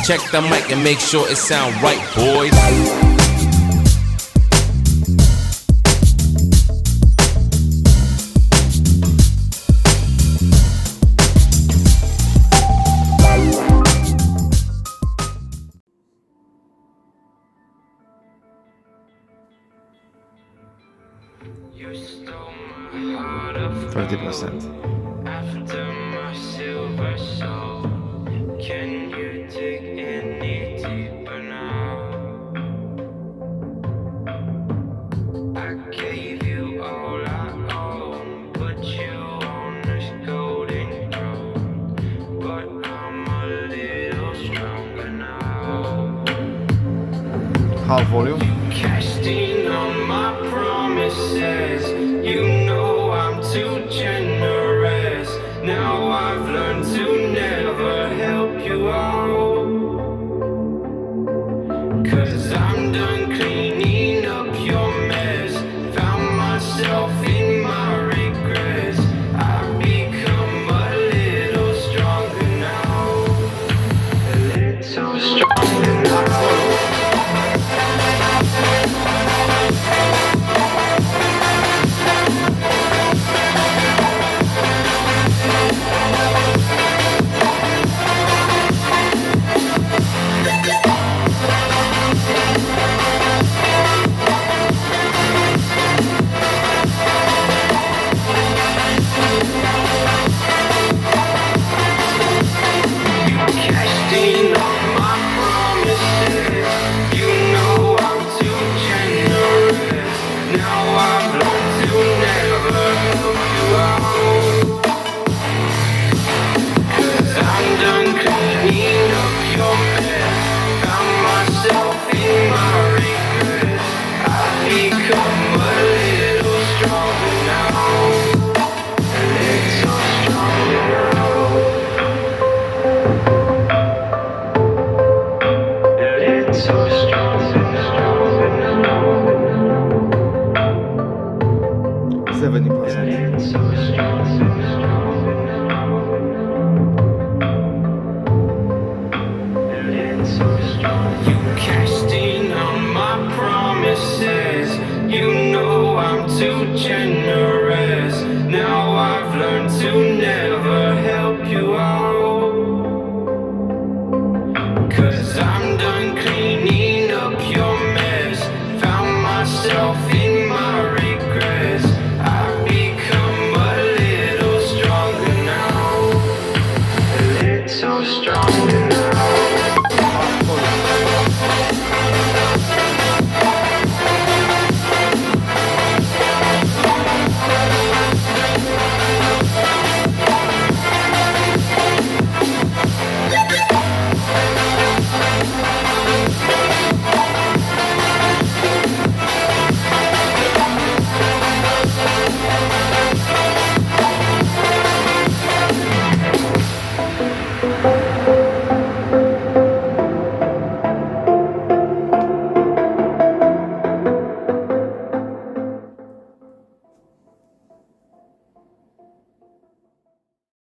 Check the mic and make sure it sound right, boys. You stole my heart of 30%. after my silver soul. Can you dig any deeper now? I gave you all I own, put you on this golden throne, but I'm a little stronger now. Half volume. Casting on my promises, you know I'm too generous. Now I've learned to never help you out, 'cause I'm done cleaning up your mess. Found myself in my regrets. I've become a little stronger now. A little stronger now. Casting on my promises, you know I'm too generous. Now I've learned to never help you out, 'cause I'm done cleaning up your mess. Found myself in my regrets. I've become a little stronger now. A little stronger now. So strong, 70%. so strong, so strong. You casting on my promises. You know I'm too generous. Now I've learned to never help you out, 'cause I'm done